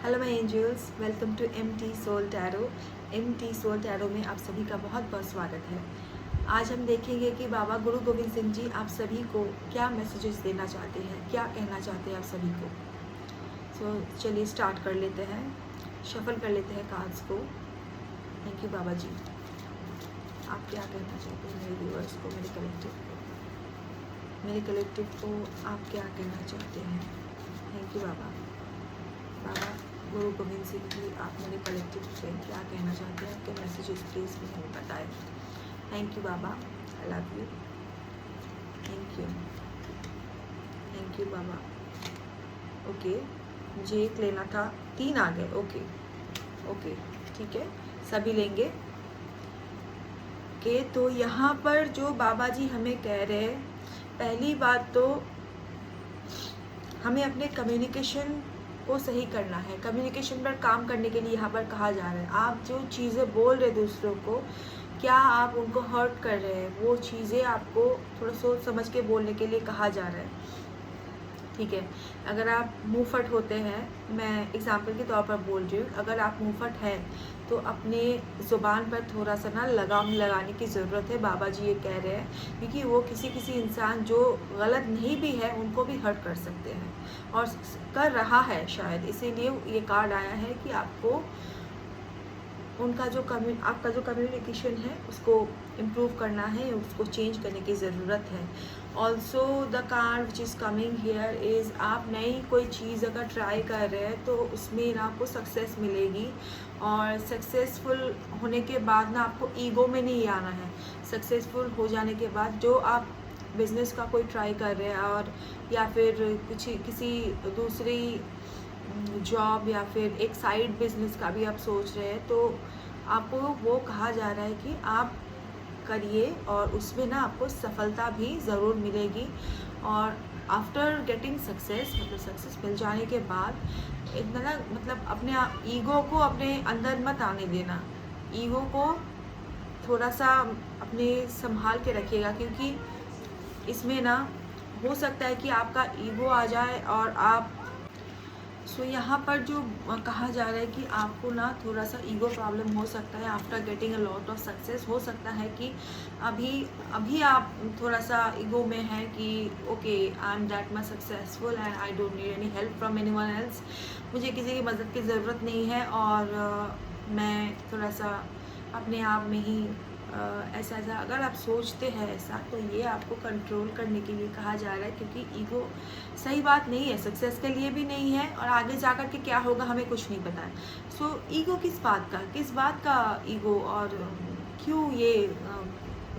Hello my angels, welcome to MT soul tarot. MT soul tarot में आप सभी का बहुत बहुत स्वागत है। आज हम देखेंगे कि बाबा गुरु गोविंद सिंह जी आप सभी को क्या मैसेजेस देना चाहते हैं, क्या कहना चाहते हैं आप सभी को। चलिए स्टार्ट कर लेते हैं, शफल कर लेते हैं कार्ड्स को। थैंक यू बाबा जी। आप क्या कहना चाहते हैं मेरे व्यूअर्स को, मेरे कलेक्टिव को आप क्या कहना चाहते हैं। थैंक यू बाबा। बाबा गुरु गोविंद सिंह जी आप मेरे कलेक्टिव से क्या कहना चाहते हैं, आपके मैसेजेस प्लीज़ मुझे बताएं। Thank you Baba, I love you. Thank you, thank you Baba. Okay, मुझे एक लेना था, 3 आ गए। ओके ओके, ठीक है, सभी लेंगे। ओके, तो यहाँ पर जो बाबा जी हमें कह रहे हैं, पहली बात तो हमें अपने कम्युनिकेशन को सही करना है। कम्युनिकेशन पर काम करने के लिए यहाँ पर कहा जा रहा है। आप जो चीज़ें बोल रहे दूसरों को, क्या आप उनको हर्ट कर रहे हैं, वो चीज़ें आपको थोड़ा सोच समझ के बोलने के लिए कहा जा रहा है। ठीक है, अगर आप मुंहफट होते हैं, मैं एग्जांपल के तौर पर बोल रही हूँ, अगर आप मुंहफट हैं तो अपने ज़ुबान पर थोड़ा सा ना लगाम लगाने की ज़रूरत है। बाबा जी ये कह रहे हैं क्योंकि वो किसी इंसान जो गलत नहीं भी है उनको भी हर्ट कर सकते हैं और कर रहा है शायद, इसीलिए ये कार्ड आया है कि आपको उनका जो आपका जो कम्युनिकेशन है उसको इम्प्रूव करना है, उसको चेंज करने की ज़रूरत है। Also the card which is coming here is, आप नई कोई चीज़ अगर ट्राई कर रहे हैं तो उसमें ना आपको सक्सेस मिलेगी, और सक्सेसफुल होने के बाद ना आपको ईगो में नहीं आना है। सक्सेसफुल हो जाने के बाद जो आप बिज़नेस का कोई ट्राई कर रहे हैं, और या फिर किसी दूसरी जॉब या फिर एक साइड बिजनेस का भी आप सोच रहे हैं, तो आपको वो कहा जा रहा है कि आप करिए और उसमें ना आपको सफलता भी ज़रूर मिलेगी। और आफ्टर गेटिंग सक्सेस, मतलब सक्सेस मिल जाने के बाद इतना ना, मतलब अपने ईगो को अपने अंदर मत आने देना। ईगो को थोड़ा सा अपने संभाल के रखिएगा, क्योंकि इसमें ना हो सकता है कि आपका ईगो आ जाए और आप यहाँ पर जो कहा जा रहा है कि आपको ना थोड़ा सा ईगो प्रॉब्लम हो सकता है after getting a lot of success. हो सकता है कि अभी आप थोड़ा सा ईगो में हैं कि okay, I am that much successful and I don't need any help from anyone else. मुझे किसी की मदद की ज़रूरत नहीं है, और मैं थोड़ा सा अपने आप में ही ऐसा अगर आप सोचते हैं ऐसा, तो ये आपको कंट्रोल करने के लिए कहा जा रहा है, क्योंकि ईगो सही बात नहीं है, सक्सेस के लिए भी नहीं है, और आगे जाकर के क्या होगा हमें कुछ नहीं पता है। ईगो किस बात का ईगो, और क्यों ये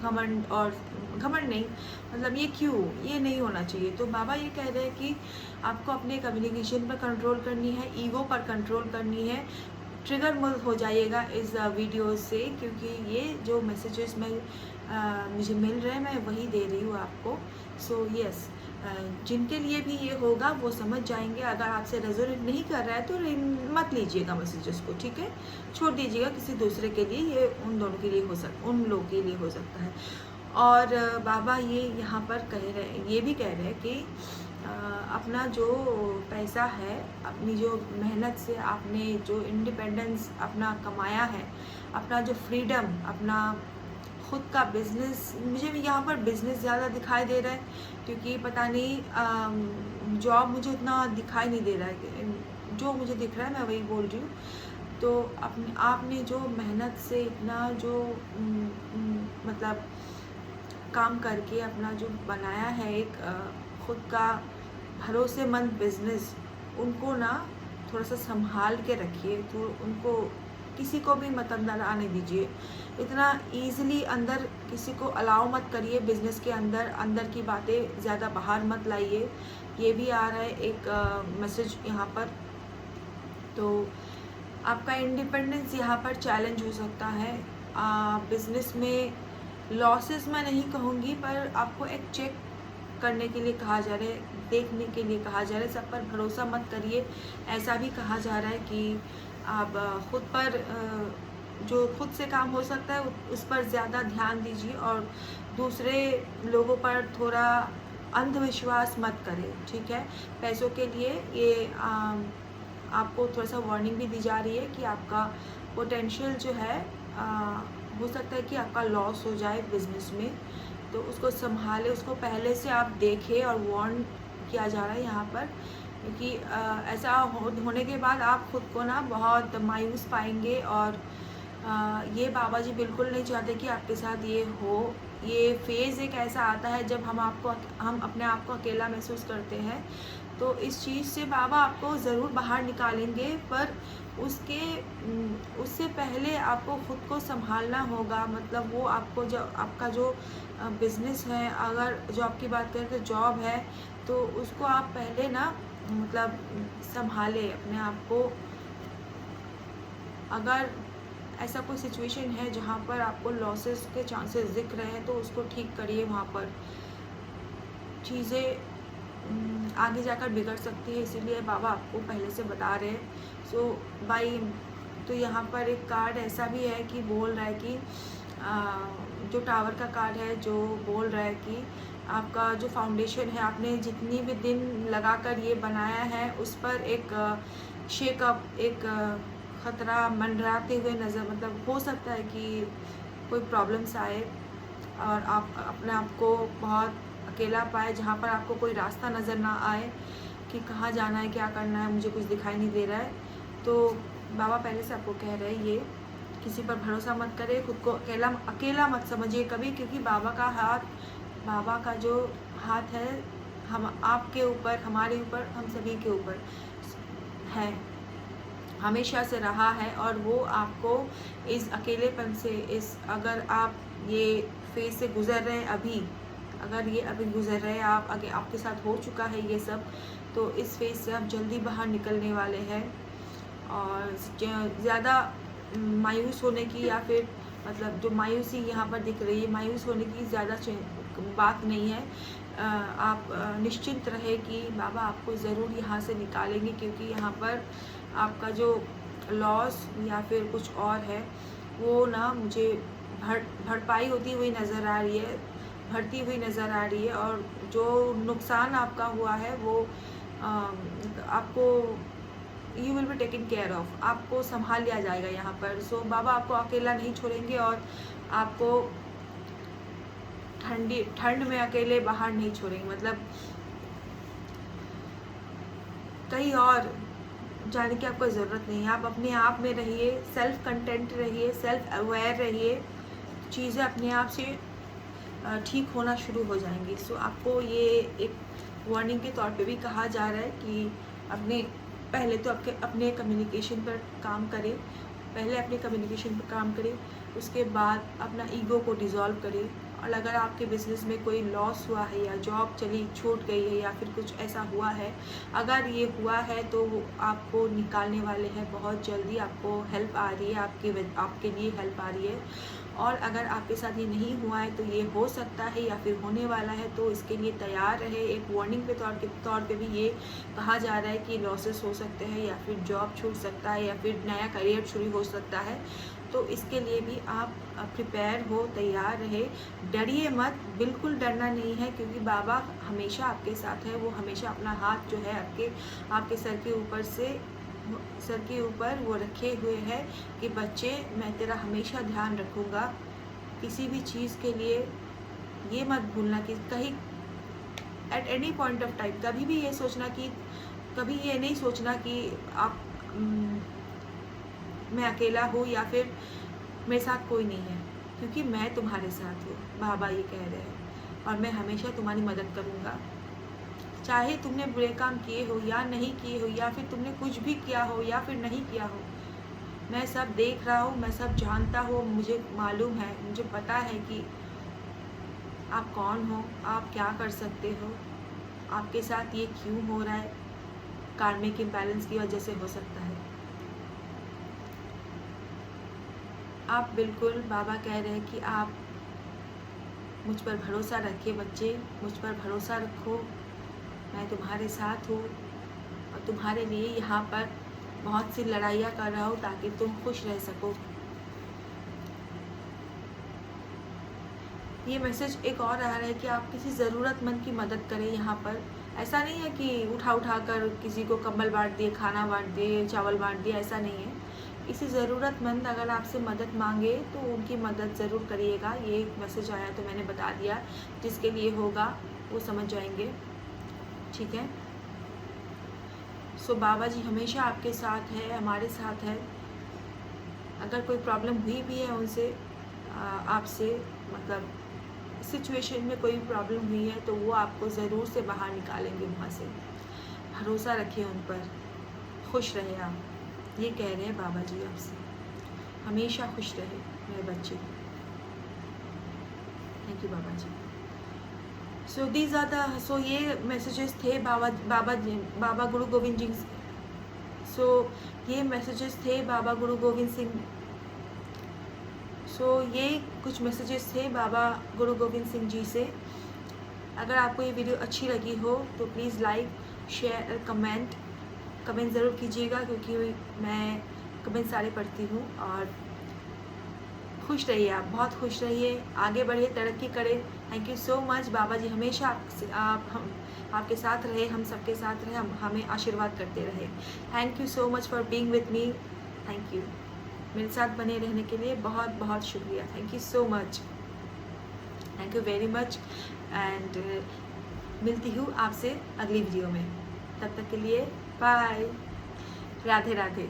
घमंड, और घमंड नहीं, मतलब ये क्यों, ये नहीं होना चाहिए। तो बाबा ये कह रहे हैं कि आपको अपने कम्युनिकेशन पर कंट्रोल करनी है, ईगो पर कंट्रोल करनी है। ट्रिगर मत हो जाइएगा इस वीडियो से, क्योंकि ये जो मैसेजेस मुझे मिल रहे हैं मैं वही दे रही हूँ आपको। यस, जिनके लिए भी ये होगा वो समझ जाएंगे। अगर आपसे रेजोनेट नहीं कर रहा है तो मत लीजिएगा मैसेजेस को, ठीक है, छोड़ दीजिएगा किसी दूसरे के लिए। ये उन दोनों के लिए उन लोगों के लिए हो सकता है। और बाबा ये यहाँ पर कह रहे हैं, ये भी कह रहे हैं कि अपना जो पैसा है, अपनी जो मेहनत से आपने जो इंडिपेंडेंस अपना कमाया है, अपना जो फ्रीडम, अपना खुद का बिजनेस, मुझे भी यहाँ पर बिजनेस ज़्यादा दिखाई दे रहा है, क्योंकि पता नहीं जॉब मुझे उतना दिखाई नहीं दे रहा है। जो मुझे दिख रहा है मैं वही बोल रही हूँ। तो आपने जो मेहनत से इतना जो मतलब काम करके अपना जो बनाया है एक खुद का भरोसेमंद बिजनेस, उनको ना थोड़ा सा संभाल के रखिए। तो उनको किसी को भी मत अंदर आने दीजिए, इतना ईजिली अंदर किसी को अलाउ मत करिए। बिजनेस के अंदर की बातें ज़्यादा बाहर मत लाइए। ये भी आ रहा है एक मैसेज यहाँ पर। तो आपका इंडिपेंडेंस यहाँ पर चैलेंज हो सकता है। बिजनेस में लॉसेस मैं नहीं कहूँगी, पर आपको एक चेक करने के लिए कहा जा रहा है, देखने के लिए कहा जा रहा है। सब पर भरोसा मत करिए, ऐसा भी कहा जा रहा है कि आप खुद पर जो खुद से काम हो सकता है उस पर ज़्यादा ध्यान दीजिए, और दूसरे लोगों पर थोड़ा अंधविश्वास मत करें, ठीक है। पैसों के लिए ये आपको थोड़ा सा वार्निंग भी दी जा रही है कि आपका पोटेंशियल जो है हो सकता है कि आपका लॉस हो जाए बिजनेस में, तो उसको संभाले, उसको पहले से आप देखें और वार्न किया जा रहा है यहाँ पर, क्योंकि ऐसा होने के बाद आप खुद को ना बहुत मायूस पाएंगे। और ये बाबा जी बिल्कुल नहीं चाहते कि आपके साथ ये हो। ये फेज़ एक ऐसा आता है जब हम अपने आप को अकेला महसूस करते हैं, तो इस चीज़ से बाबा आपको ज़रूर बाहर निकालेंगे, पर उससे पहले आपको खुद को संभालना होगा। मतलब वो आपको जो आपका जो बिज़नेस है, अगर जॉब की बात करें तो जॉब है, तो उसको आप पहले ना मतलब संभालें अपने आप को। अगर ऐसा कोई सिचुएशन है जहाँ पर आपको लॉसेस के चांसेस दिख रहे हैं, तो उसको ठीक करिए। वहाँ पर चीज़ें आगे जाकर बिगड़ सकती है, इसीलिए बाबा आपको पहले से बता रहे हैं। सो भाई, तो यहाँ पर एक कार्ड ऐसा भी है कि बोल रहा है कि जो टावर का कार्ड है, जो बोल रहा है कि आपका जो फाउंडेशन है, आपने जितनी भी दिन लगाकर ये बनाया है, उस पर एक शेकअप, एक ख़तरा मंडराते हुए नज़र, मतलब हो सकता है कि कोई प्रॉब्लम्स आए और आप अपने आप को बहुत अकेला पाए, जहाँ पर आपको कोई रास्ता नज़र ना आए कि कहाँ जाना है, क्या करना है, मुझे कुछ दिखाई नहीं दे रहा है। तो बाबा पहले से आपको कह रहे हैं, ये किसी पर भरोसा मत करें, खुद को अकेला मत समझिए कभी, क्योंकि बाबा का जो हाथ है हम आपके ऊपर, हमारे ऊपर, हम सभी के ऊपर है, हमेशा से रहा है। और वो आपको इस अकेलेपन से, अगर आप ये फेज से गुज़र रहे हैं अभी, अगर ये अभी गुज़र रहे हैं आप, अगर आपके साथ हो चुका है ये सब, तो इस फेज से आप जल्दी बाहर निकलने वाले हैं। और ज़्यादा मायूस होने की, या फिर मतलब जो मायूसी यहाँ पर दिख रही है, मायूस होने की ज़्यादा बात नहीं है। आप निश्चिंत रहे कि बाबा आपको ज़रूर यहाँ से निकालेंगे, क्योंकि यहाँ पर आपका जो लॉस या फिर कुछ और है, वो ना मुझे भरपाई होती हुई नज़र आ रही है, बढ़ती हुई नज़र आ रही है। और जो नुकसान आपका हुआ है वो आपको, you will be taken care of, आपको संभाल लिया जाएगा यहाँ पर। सो बाबा आपको अकेला नहीं छोड़ेंगे और आपको ठंड में अकेले बाहर नहीं छोड़ेंगे। मतलब कहीं और जाने की आपको ज़रूरत नहीं है, आप अपने आप में रहिए, सेल्फ कंटेंट रहिए, सेल्फ अवेयर रहिए, चीज़ें अपने आप से ठीक होना शुरू हो जाएंगी। सो आपको ये एक वार्निंग के तौर पे भी कहा जा रहा है कि पहले तो अपने कम्युनिकेशन पर काम करें, पहले अपने कम्युनिकेशन पर काम करें, उसके बाद अपना ईगो को डिज़ोल्व करें। और अगर आपके बिज़नेस में कोई लॉस हुआ है, या जॉब छूट गई है, या फिर कुछ ऐसा हुआ है, अगर ये हुआ है तो वो आपको निकालने वाले हैं बहुत जल्दी। आपको हेल्प आ रही है, आपके लिए हेल्प आ रही है। और अगर आपके साथ ये नहीं हुआ है तो ये हो सकता है या फिर होने वाला है, तो इसके लिए तैयार रहे। एक वार्निंग के तौर पे भी ये कहा जा रहा है कि लॉसेस हो सकते हैं, या फिर जॉब छूट सकता है, या फिर नया करियर शुरू हो सकता है। तो इसके लिए भी आप प्रिपेयर हो, तैयार रहे, डरिए मत, बिल्कुल डरना नहीं है, क्योंकि बाबा हमेशा आपके साथ है। वो हमेशा अपना हाथ जो है आपके सर के ऊपर वो रखे हुए हैं कि बच्चे, मैं तेरा हमेशा ध्यान रखूँगा। किसी भी चीज़ के लिए ये मत भूलना कि कहीं at any point of time कभी ये नहीं सोचना कि आप मैं अकेला हूँ या फिर मेरे साथ कोई नहीं है, क्योंकि मैं तुम्हारे साथ हूँ, बाबा ये कह रहे हैं। और मैं हमेशा तुम्हारी मदद करूँगा, चाहे तुमने बुरे काम किए हो या नहीं किए हो, या फिर तुमने कुछ भी किया हो या फिर नहीं किया हो। मैं सब देख रहा हूँ, मैं सब जानता हूँ, मुझे मालूम है, मुझे पता है कि आप कौन हो, आप क्या कर सकते हो, आपके साथ ये क्यों हो रहा है। कार्मिक इम्बैलेंस की वजह से हो सकता है। आप बिल्कुल, बाबा कह रहे हैं कि आप मुझ पर भरोसा रखिए बच्चे, मुझ पर भरोसा रखो, मैं तुम्हारे साथ हूँ और तुम्हारे लिए यहाँ पर बहुत सी लड़ाइयाँ कर रहा हूँ ताकि तुम खुश रह सको। ये मैसेज एक और आ रहा है कि आप किसी ज़रूरतमंद की मदद करें यहाँ पर, ऐसा नहीं है कि उठा उठा कर किसी को कंबल बांट दिए, खाना बांट दिए, चावल बांट दिया, ऐसा नहीं है। किसी ज़रूरतमंद अगर आपसे मदद मांगे तो उनकी मदद ज़रूर करिएगा। ये एक मैसेज आया तो मैंने बता दिया, जिसके लिए होगा वो समझ जाएंगे, ठीक है। सो बाबा जी हमेशा आपके साथ है, हमारे साथ है। अगर कोई प्रॉब्लम हुई भी है उनसे, आपसे मतलब सिचुएशन में कोई प्रॉब्लम हुई है तो वो आपको ज़रूर से बाहर निकालेंगे वहाँ से। भरोसा रखिए उन पर, खुश रहे आप, ये कह रहे हैं बाबा जी आपसे। हमेशा खुश रहे मेरे बच्चे। थैंक यू बाबा जी। So these are the, so ये मैसेजेस थे बाबा गुरु गोविंद जी। सो ये मैसेजेस थे बाबा गुरु गोविंद सिंह। सो ये कुछ मैसेजेस थे बाबा गुरु गोविंद सिंह जी से। अगर आपको ये वीडियो अच्छी लगी हो तो प्लीज़ लाइक, शेयर, कमेंट ज़रूर कीजिएगा, क्योंकि मैं कमेंट सारे पढ़ती हूँ। और खुश रहिए आप, बहुत खुश रहिए, आगे बढ़िए, तरक्की करें। Thank you so much. बाबा जी हमेशा हम आपके साथ रहे, हम सबके साथ रहे, हमें आशीर्वाद करते रहे। Thank you so much for being with me. Thank you, मेरे साथ बने रहने के लिए बहुत बहुत शुक्रिया। Thank you so much, thank you very much. And मिलती हूँ आपसे अगली वीडियो में। तब तक के लिए बाय, राधे राधे।